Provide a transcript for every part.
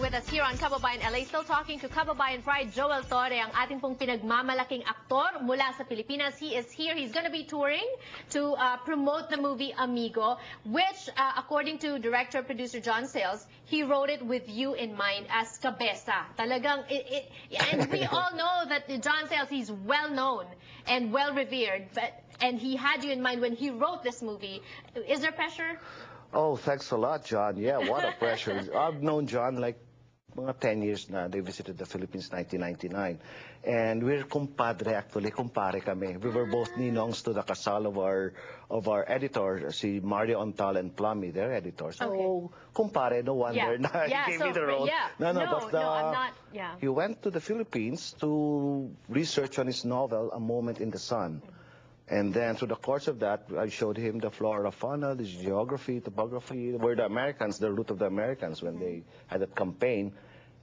with us here on Kababayan LA. Still talking to Kababayan Pride, Joel Torre, ang ating pong pinagmamalaking aktor mula sa Pilipinas. He is here. He's going to be touring to promote the movie Amigo, which, according to director-producer John Sales, he wrote it with you in mind as Cabeza. Talagang, and we all know that John Sales, he's well-known and well-revered, and he had you in mind when he wrote this movie. Is there pressure? Oh, thanks a lot, John. Yeah, what a pressure. I've known John like mga 10 years na. They visited the Philippines 1999. And we're compadre, actually. Kumpare kami. We were both ninongs to the kasal of our editor, si Mario Ontal and Plummy, their editor. So, okay. Kumpare, no wonder na he gave me the role. Yeah. No, I'm not. Yeah. He went to the Philippines to research on his novel, A Moment in the Sun. And then through the course of that, I showed him the flora, fauna, the geography, topography, where the Americans, the route of the Americans when they had that campaign.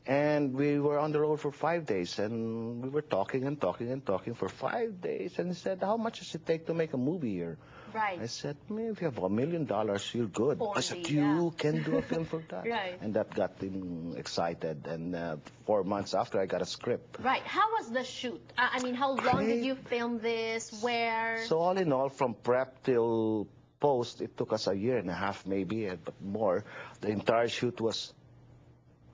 And we were on the road for 5 days, and we were talking and talking and talking for 5 days. And he said, how much does it take to make a movie here? Right. I said, if you have $1 million, you're good. Only, I said, you can do a film for that. Right. And that got him excited. And 4 months after, I got a script. Right. How was the shoot? I mean, how long did you film this? Where? So all in all, from prep till post, it took us a year and a half, maybe, but more. The entire shoot was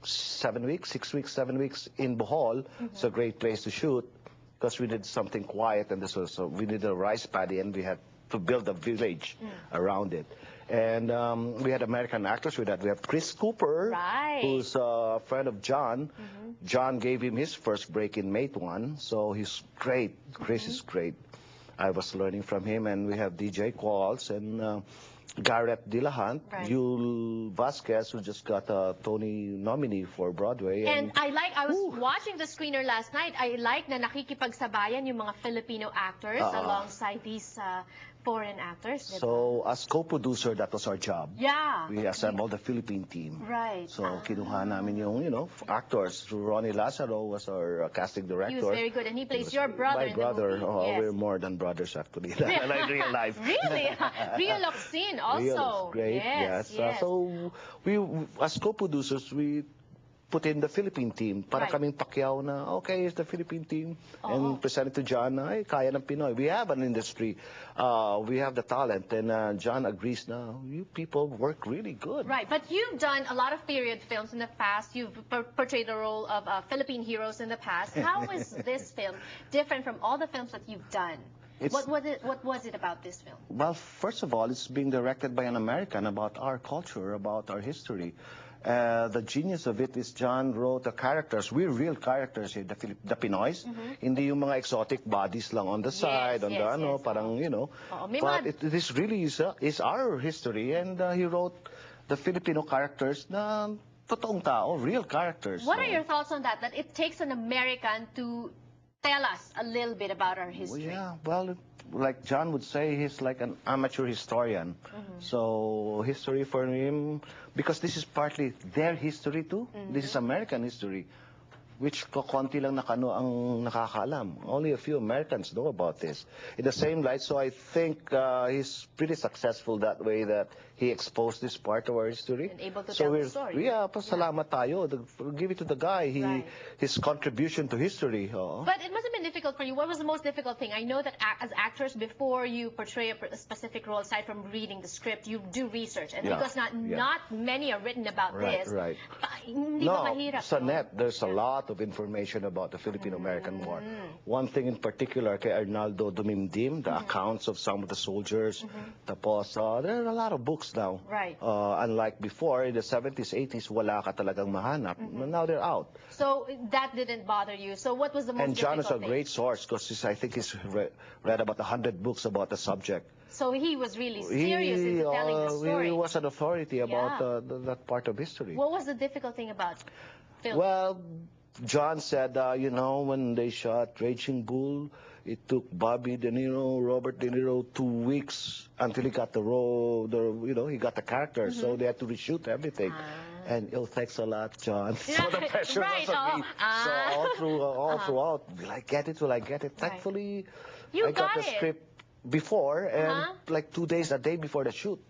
7 weeks, 6 weeks, 7 weeks in Bohol. It's a great place to shoot because we did something quiet, and this was we did a rice paddy, and we had to build a village around it. And we had American actors with that. We have Chris Cooper, who's a friend of John. John gave him his first break in Mate 1, so he's great. Chris is great. I was learning from him, and we have DJ Qualls and Garrett Dillahunt, Yul Vasquez, who just got a Tony nominee for Broadway. And I was watching the screener last night. I like na nakikipagsabayan yung mga Filipino actors alongside these foreign actors. So, as co-producer, that was our job. Yeah. We assembled the Philippine team. Right. So, kinuha namin yung, actors. Ronnie Lazaro was our casting director. He was very good, and he plays your brother in the movie. Oh, we're more than brothers, actually. Like real life. Really? Rio Locsin also. Rio looks great, yes. So, we, as co-producers, we put in the Philippine team para kaming Pacquiao na, okay, it's the Philippine team, and present it to John na, ay, kaya ng Pinoy. We have an industry. We have the talent, and John agrees na, you people work really good. Right, but you've done a lot of period films in the past. You've portrayed the role of Philippine heroes in the past. How is this film different from all the films that you've done? What was it about this film? Well, first of all, it's being directed by an American about our culture, about our history. The genius of it is John wrote the characters. We're real characters here, the Pinoys. Hindi yung mga exotic bodies lang on the side, parang, But it is really is our history, and he wrote the Filipino characters na totoong tao, real characters. What are your thoughts on that? That it takes an American to tell us a little bit about our history. Well, like John would say, he's like an amateur historian. So history for him, because this is partly their history too. This is American history, which konti lang ang nakakaalam. Only a few Americans know about this. In the same light, so I think he's pretty successful that way, that he exposed this part of our history. And able to tell the story. Pasalamat tayo. Give it to the guy. His contribution to history. But it must have been difficult for you. What was the most difficult thing? I know that as actors, before you portray a specific role, aside from reading the script, you do research. And because not many are written about this. Right. Hindi ba mahirap? Sa net, there's a lot of information about the Philippine-American War. One thing in particular, kay Arnaldo Dumimdim, the accounts of some of the soldiers. Tapos, there are a lot of books now. Right. Unlike before, in the 70s, 80s, wala ka talagang mahanap. Now they're out. So that didn't bother you. So what was the most difficult thing? And John is a great source, because I think he's read about 100 books about the subject. So he was really serious in telling the story. He was an authority about that part of history. What was the difficult thing about film? Well, John said, when they shot Raging Bull, it took Bobby De Niro, Robert De Niro 2 weeks until he got the role, he got the character, so they had to reshoot everything. And thanks a lot, John. So the pressure was on me. So all throughout, will I get it? Will I get it? Thankfully, I got the script before, and like 2 days, a day before the shoot,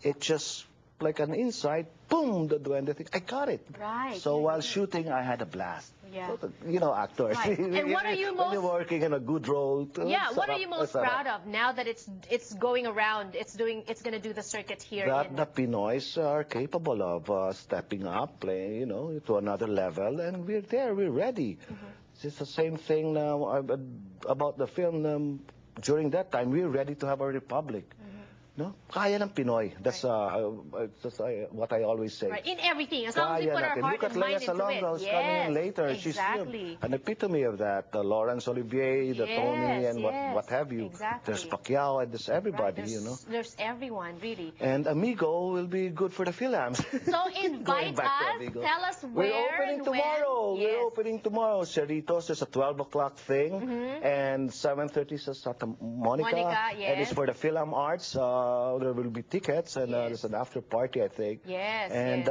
it just like an insight, boom, the duende thing. I got it. Right. So yeah, while yeah. shooting, I had a blast. Yeah. So, you know, actors. Right. And what are you when you're most... working in a good role. Yeah, what are you most proud of now that it's going around, it's going to do the circuit here? That the Pinoys are capable of stepping up, playing, you know, to another level, and we're there, we're ready. It's the same thing now about the film. During that time, we're ready to have a republic. No, kaya ng Pinoy. That's what I always say. Right, in everything, as long as we put our heart and mind into it. Who's coming in later. Exactly. She's an epitome of that. Laurence Olivier, the Tony, and what have you. Exactly. There's Pacquiao, and there's everybody, right, you know. There's everyone, really. And Amigo will be good for the Philams. So invite us, tell us where. We're opening tomorrow. When. Yes. We're opening tomorrow. Cerritos, there's a 12 o'clock thing, and 7:30 is Santa Monica. Yes. And it's for the Philam Arts. There will be tickets, and there's an after party, I think. Yes. And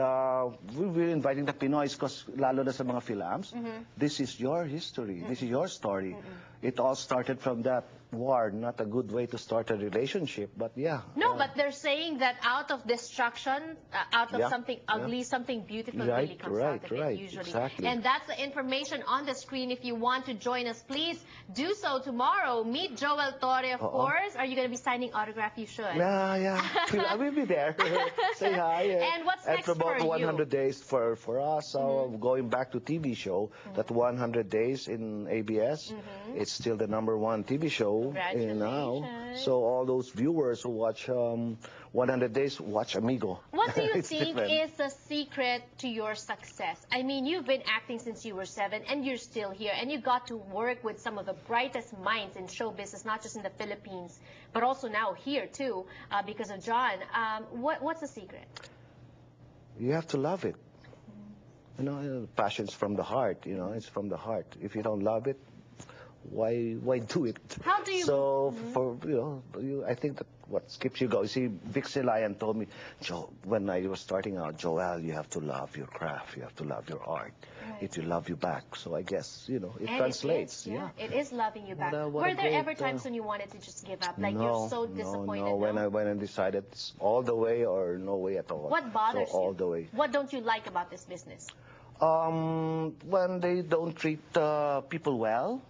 we're inviting the Pinoys, because lalo na sa mga Philams, this is your history. This is your story. It all started from that war. Not a good way to start a relationship, but yeah. No, but they're saying that out of destruction, out of something ugly, something beautiful really comes out of it, usually. Exactly. And that's the information on the screen. If you want to join us, please do so tomorrow. Meet Joel Torre, of course. Are you going to be signing autograph? You should. Yeah. I will be there. Say hi. And what's next for about for 100 days for us, going back to TV show, that 100 days in ABS, it's still the #1 TV show now. So all those viewers who watch 100 Days, watch Amigo. What do you think is the secret to your success? I mean, you've been acting since you were 7, and you're still here, and you got to work with some of the brightest minds in show business, not just in the Philippines, but also now here too, because of John. What's the secret? You have to love it. You know, passion's from the heart. You know, it's from the heart. If you don't love it, why do it? How do you? So I think that what keeps you going. See, Vic Silayan told me, when I was starting out, Joel, you have to love your craft. You have to love your art. It will love you back. So I guess it translates. It is loving you back. Were there ever times when you wanted to just give up, like you're so disappointed? No. When I decided it's all the way or no way at all. What bothers you? All the way. What don't you like about this business? When they don't treat people well,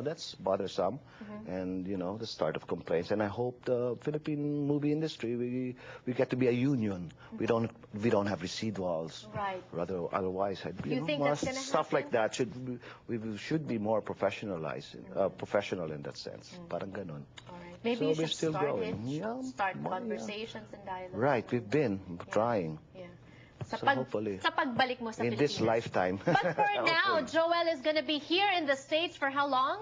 that's bothersome, and the start of complaints. And I hope the Philippine movie industry, we get to be a union. We don't have residuals. Right. Rather, otherwise, you think that's gonna stuff happen? like that we should be more professionalized, professional in that sense. Parang ganon. All right. Maybe So you we're should still start growing. Start conversations and dialogue. Right, we've been trying. Yeah. So hopefully, sa pagbalik mo sa in this lifetime. But for now, Joel is going to be here in the States for how long?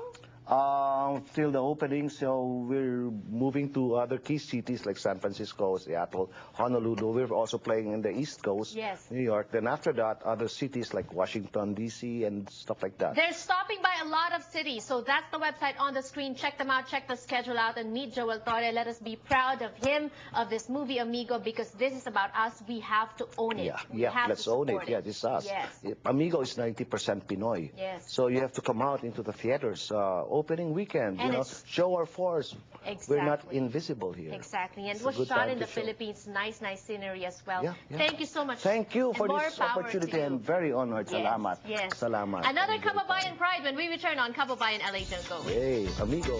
Till the opening, so we're moving to other key cities like San Francisco, Seattle, Honolulu. We're also playing in the East Coast, New York. Then after that, other cities like Washington, D.C. and stuff like that. They're stopping by a lot of cities, so that's the website on the screen. Check them out, check the schedule out, and meet Joel Torre. Let us be proud of him, of this movie Amigo, because this is about us. We have to own it. Let's own it. Yeah, this is us. Yes. Amigo is 90% Pinoy. Yes. So you have to come out into the theaters. Opening weekend, show our force. Exactly. We're not invisible here. Exactly. And it was shot in the Philippines. Nice scenery as well. Thank you so much. Thank you for this opportunity. I'm very honored. Salamat. Yes. Salamat. Another Kababayan Pride when we return on Kababayan LA. Don't go away. Hey, Amigo.